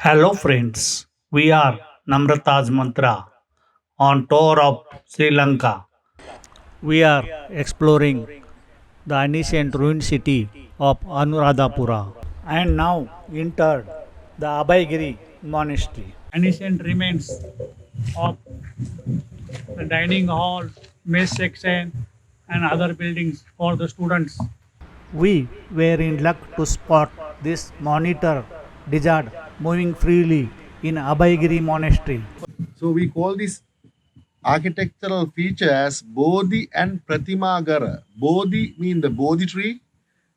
Hello friends, we are Namrata's Mantra on tour of Sri Lanka. We are exploring the ancient ruined city of Anuradhapura and now entered the Abhayagiri Monastery. Ancient remains of the dining hall, mess section and other buildings for the students. We were in luck to spot this monitor lizard moving freely in Abhayagiri Monastery. So we call this architectural feature as Bodhi and Pratimagara. Bodhi mean the Bodhi tree,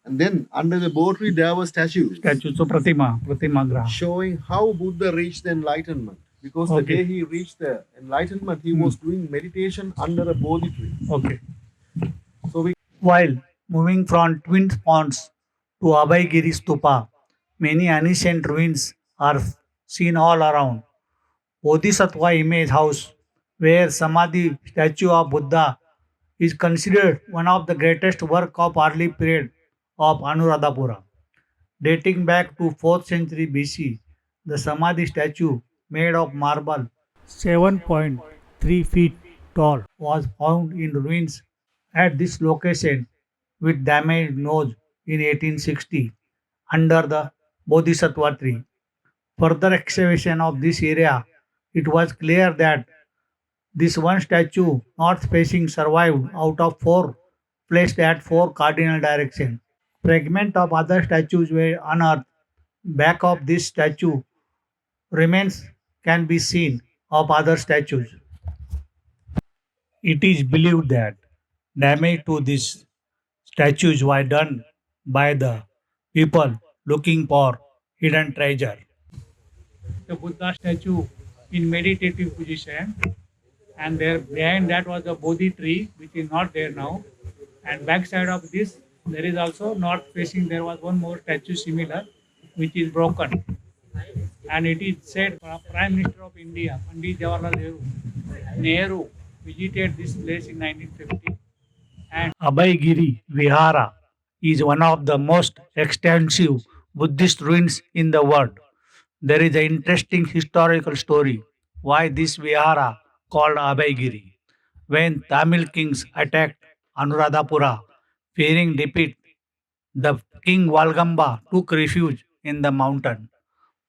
and then under the Bodhi tree there were statues Statue, so Pratima Graha. showing how Buddha reached the enlightenment. Because the Okay. day he reached the enlightenment, he was doing meditation under a Bodhi tree. Okay. So we While moving from Twin Ponds to Abhayagiri Stupa, many ancient ruins are seen all around. Bodhisattva image house, where Samadhi statue of Buddha is considered one of the greatest work of early period of Anuradhapura. Dating back to 4th century BC, the Samadhi statue made of marble 7.3 feet tall was found in ruins at this location with damaged nose in 1860 under the Bodhisattva tree. Further excavation of this area, it was clear that this one statue, north facing, survived out of four placed at four cardinal directions. Fragments of other statues were unearthed. Back of this statue, remains can be seen of other statues. It is believed that damage to these statues were done by the people looking for hidden treasure. The Buddha statue in meditative position, and there behind that was the Bodhi tree, which is not there now. And backside of this, there is also north facing. There was one more statue similar, which is broken. And it is said Prime Minister of India, Pandit Jawaharlal Nehru visited this place in 1950. And Abhayagiri Vihara is one of the most extensive Buddhist ruins in the world. There is an interesting historical story why this Vihara called Abhayagiri. When Tamil kings attacked Anuradhapura, fearing defeat, the king Valgamba took refuge in the mountain.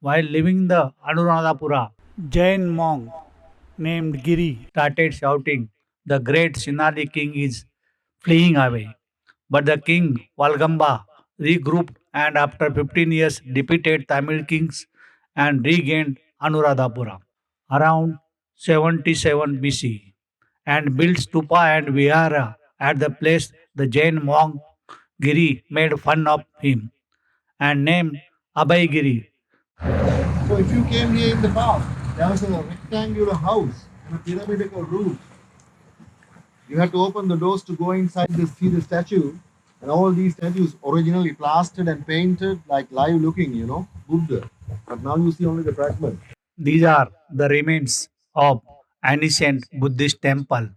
While leaving the Anuradhapura, Jain monk named Giri started shouting, "The great Sinali king is fleeing away." But the king Valgamba regrouped and after 15 years defeated Tamil kings and regained Anuradhapura around 77 BC and built stupa and vihara at the place. The Jain monk Giri made fun of him and named Abhayagiri. so if you came here in the past, there was a rectangular house and a pyramidal roof. You had to open the doors to go inside to see the statue. And all these statues originally plastered and painted like live looking, Buddha. But now you see only the fragment. These are the remains of ancient Buddhist temple.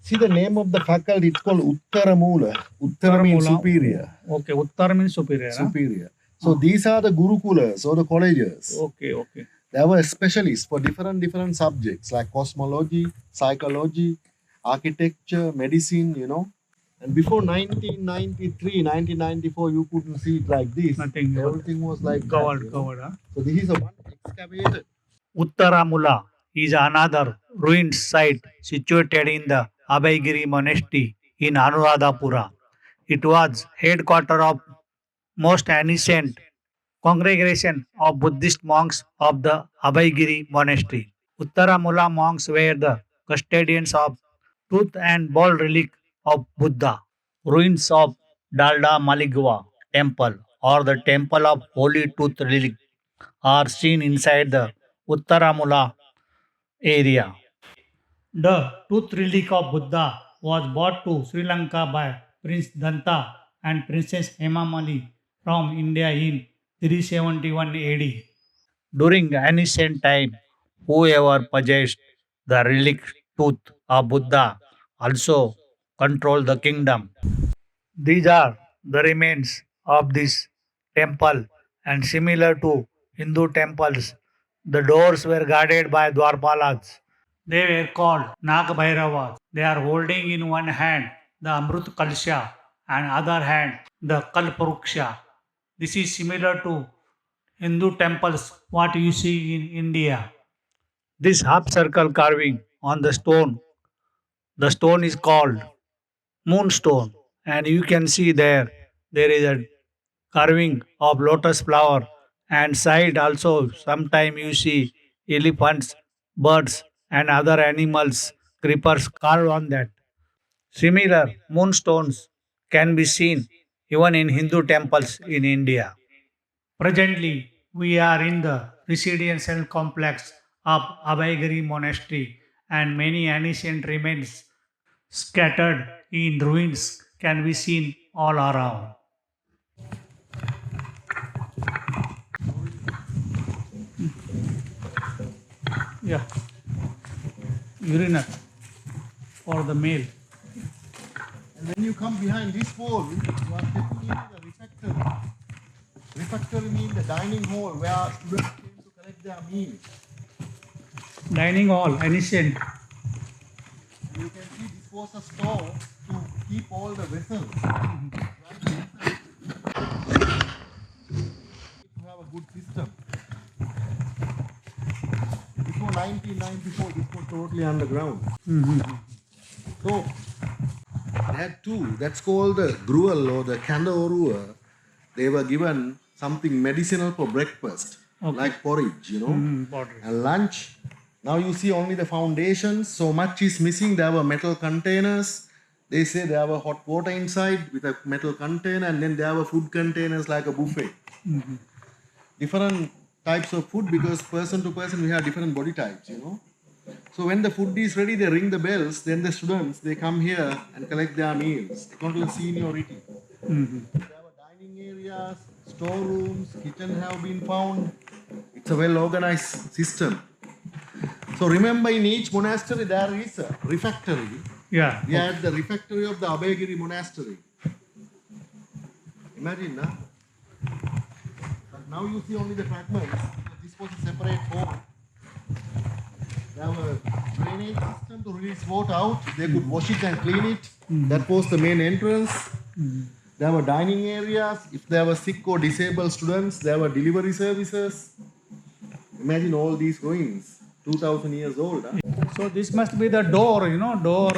See the name of the faculty, it's called uttaramula. Uttara means Uttaramula. superior. Okay, Uttar means superior. Huh? Superior. So these are the gurukulas or the colleges. Okay. They were specialists for different subjects like cosmology, psychology, architecture, medicine. And before 1993, 1994, you couldn't see it like this. Nothing. Everything was like that, Covered. Huh? So this is a one excavated. Uttaramula is another ruined site situated in the Abhayagiri Monastery in Anuradhapura. It was headquarters of most ancient congregation of Buddhist monks of the Abhayagiri Monastery. Uttaramula monks were the custodians of tooth and ball relic of Buddha. Ruins of Dalda Maligwa temple or the temple of Holy Tooth relic are seen inside the Uttaramula area. The tooth relic of Buddha was brought to Sri Lanka by Prince Danta and Princess Hemamali from India in 371 AD. During ancient time, whoever possessed the relic tooth of Buddha also controlled the kingdom. These are the remains of this temple and similar to Hindu temples, the doors were guarded by Dwarpalas. They were called Nagbhairavas. They are holding in one hand the Amrut Kalsha and other hand the Kalparuksha. This is similar to Hindu temples, what you see in India. This half circle carving on the stone is called moonstone, and you can see there is a carving of lotus flower, and side also sometime you see elephants, birds, and other animals, creepers carved on that. Similar moonstones can be seen even in Hindu temples in India. Presently, we are in the residential complex of Abhayagiri Monastery, and many ancient remains scattered in ruins can be seen all around. Yeah, urinal for the male. And when you come behind this wall, you are stepping into the refectory. Refectory means the dining hall where students came to collect their meals. Dining hall, ancient. And you can see this was a store to keep all the vessels. Right? To have a good system. Before 1994, this was totally underground. So they had two. That's called the gruel or the kandaorua. They were given something medicinal for breakfast, like porridge, Pottery. And lunch. Now you see only the foundations. So much is missing. There were metal containers. They say there were hot water inside with a metal container, and then there were food containers like a buffet. Different types of food because person to person we have different body types. So when the food is ready, they ring the bells. Then the students they come here and collect their meals according to seniority. There were dining areas, storerooms, kitchen have been found. It's a well organized system. So remember, in each monastery there is a refectory. Yeah. We had the refectory of the Abhayagiri Monastery. Imagine, na? But now you see only the fragments. This was a separate hall. There were drainage system to release water out. They could wash it and clean it. That was the main entrance. There were dining areas. If there were sick or disabled students, there were delivery services. Imagine all these ruins. 2000 years old. Huh? So this must be the door, door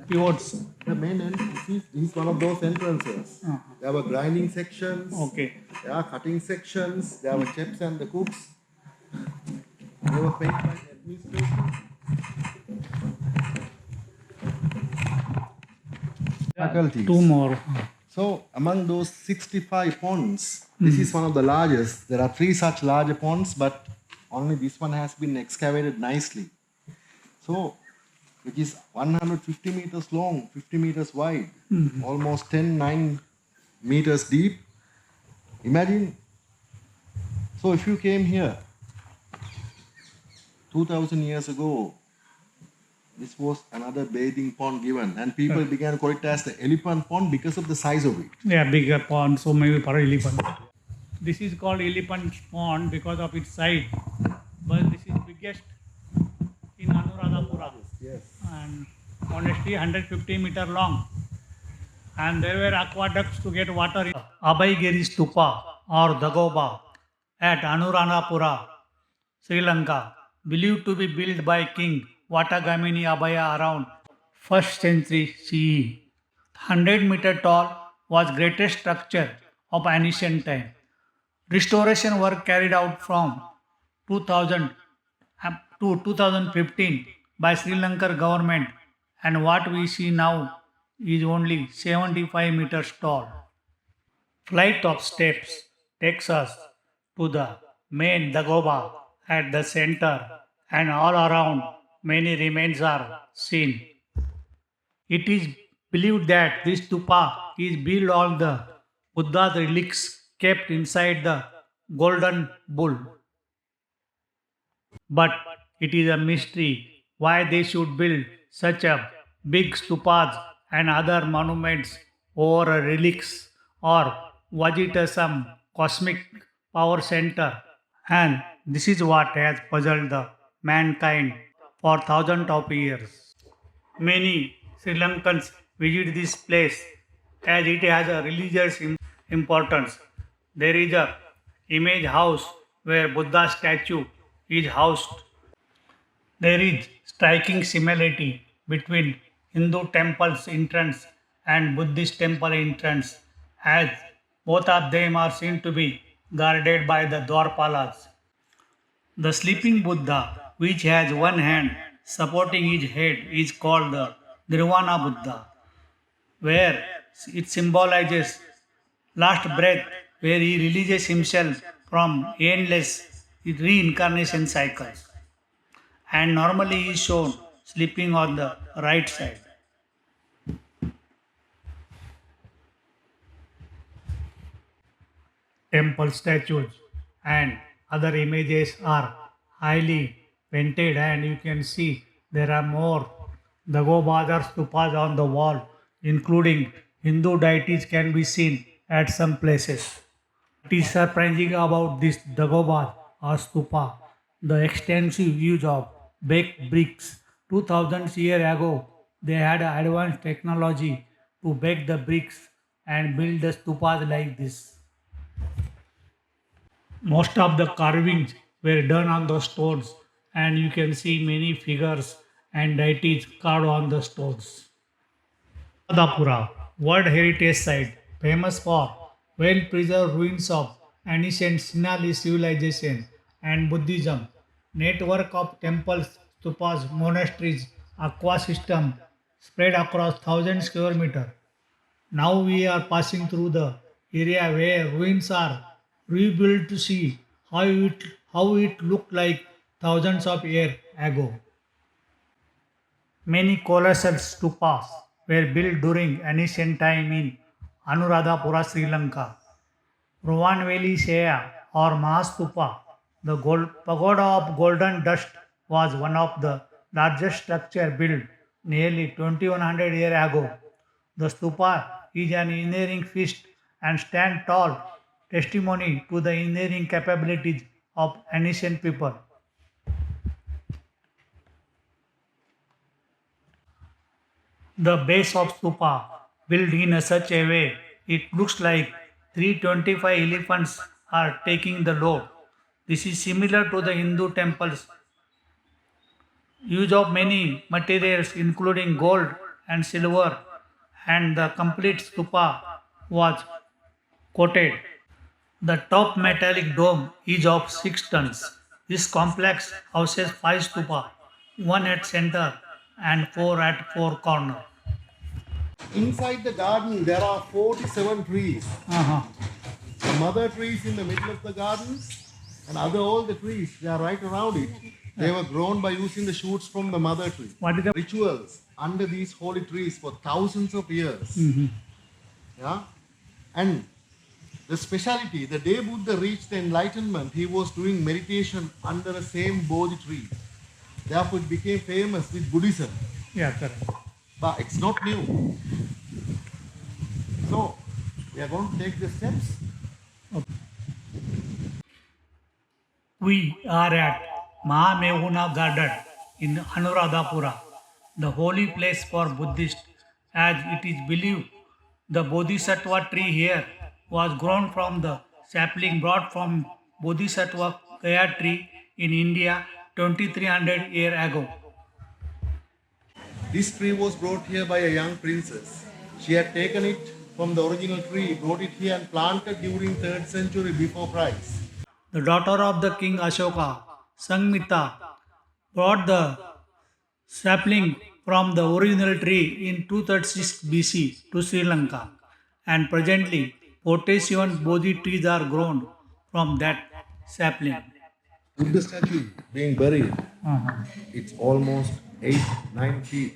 pivots. The main entrance is one of those entrances. There were grinding sections. Okay. There are cutting sections. There were chefs and the cooks. They were paid by the administration. Faculties. Two more. So among those 65 ponds, this is one of the largest. There are 3 such larger ponds, but only this one has been excavated nicely. So, which is 150 meters long, 50 meters wide, almost 9 meters deep. Imagine. So if you came here 2000 years ago, this was another bathing pond given, and people began to call it as the elephant pond because of the size of it. Yeah, bigger pond, so maybe for elephant. This is called elephant pond because of its size, but this is biggest in Anuradhapura. Yes. And monastery 150 meter long. And there were aqueducts to get water in Abhayagiri stupa or Dagoba at Anuradhapura, Sri Lanka, believed to be built by King Vatagamini Abhaya around 1st century CE. 100-meter tall was greatest structure of ancient time. Restoration work carried out from 2000 to 2015 by Sri Lanka government, and what we see now is only 75 meters tall. Flight of steps takes us to the main Dagoba at the center, and all around many remains are seen. It is believed that this stupa is built on the Buddha's relics kept inside the golden bull. But it is a mystery why they should build such a big stupas and other monuments over relics, or was it some cosmic power center, and this is what has puzzled the mankind for thousands of years. Many Sri Lankans visit this place as it has a religious importance. There is a image house where Buddha statue is housed. There is striking similarity between Hindu temple's entrance and Buddhist temple entrance, as both of them are seen to be guarded by the Dwarpalas. The sleeping Buddha, which has one hand supporting his head, is called the Nirvana Buddha, where it symbolizes last breath, where he releases himself from endless reincarnation cycles, and normally is shown sleeping on the right side. Temple statues and other images are highly painted, and you can see there are more Dagobas or stupas on the wall, including Hindu deities can be seen at some places. It is surprising about this Dagoba or stupa, the extensive use of baked bricks. 2000 years ago, they had advanced technology to bake the bricks and build the stupas like this. Most of the carvings were done on the stones, and you can see many figures and deities carved on the stones. Anuradhapura, World Heritage Site, famous for well-preserved ruins of ancient Sinhalese civilization and Buddhism, network of temples, stupas, monasteries, aqua system spread across thousands square meters. Now we are passing through the area where ruins are rebuilt to see how it looked like thousands of years ago. Many colossal stupas were built during ancient time in Anuradhapura, Sri Lanka. Ruwan Weli Seya or Mahastupa, the pagoda of golden dust, was one of the largest structures built nearly 2100 years ago. The stupa is an engineering feast and stand tall testimony to the engineering capabilities of ancient people. The base of stupa, built in such a way it looks like 325 elephants are taking the load. This is similar to the Hindu temples' use of many materials including gold and silver, and the complete stupa was coated. The top metallic dome is of 6 tons. This complex houses 5 stupa, one at center and 4 at 4 corners. Inside the garden, there are 47 trees. Uh-huh. The mother trees in the middle of the garden, and other all the trees, they are right around it. They were grown by using the shoots from the mother tree. What is the Rituals under these holy trees for thousands of years. Yeah, and the speciality, the day Buddha reached the enlightenment, he was doing meditation under the same Bodhi tree. Therefore, it became famous with Buddhism. Yeah, correct. But it's not new. So, we are going to take the steps. We are at Mahamehuna Garden in Anuradhapura, the holy place for Buddhists, as it is believed the Bodhisattva tree here was grown from the sapling brought from Bodhisattva Gaya tree in India 2300 years ago. This tree was brought here by a young princess. She had taken it from the original tree, brought it here and planted during 3rd century before Christ. The daughter of the king Ashoka, Sangmita, brought the sapling from the original tree in 236 BC to Sri Lanka, and presently 47 Bodhi trees are grown from that sapling. Buddha statue being buried, Uh-huh. it's almost 8-9 feet,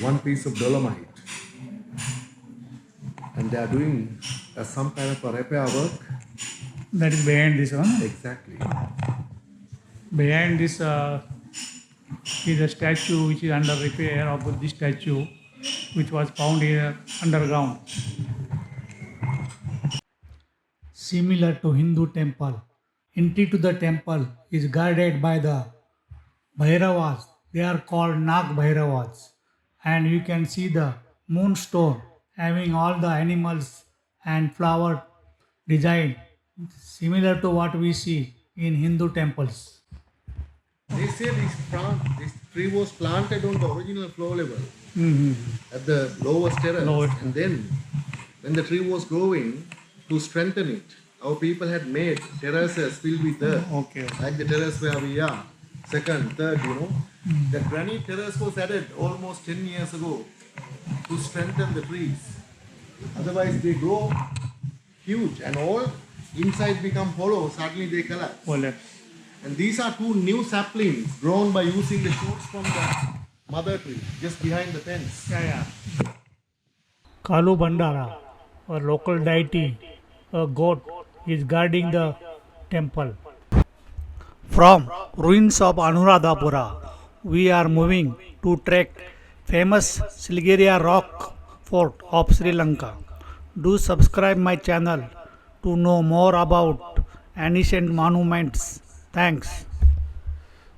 one piece of dolomite. And they are doing some kind of a repair work. That is behind this one. Exactly. Behind this is a statue which is under repair of Buddhist statue, which was found here underground. Similar to Hindu temple, Entry to the temple is guarded by the Bhairavas. They are called Nag Bhairavas. And you can see the moonstone having all the animals and flower design similar to what we see in Hindu temples. They say this tree was planted on the original floor level at the lowest terrace. Lowest. And then, when the tree was growing, to strengthen it, our people had made terraces filled with earth, Okay. like the terrace where we are. Second, third, The granite terrace was added almost 10 years ago to strengthen the trees. Otherwise, they grow huge and all inside become hollow, suddenly they collapse. Ole. And these are two new saplings grown by using the shoots from the mother tree just behind the fence. Yeah. Kalu Bandara, a local deity, a goat, is guarding the temple. From ruins of Anuradhapura, we are moving to trek famous Silgiria rock fort of Sri Lanka. Do subscribe my channel to know more about ancient monuments. Thanks.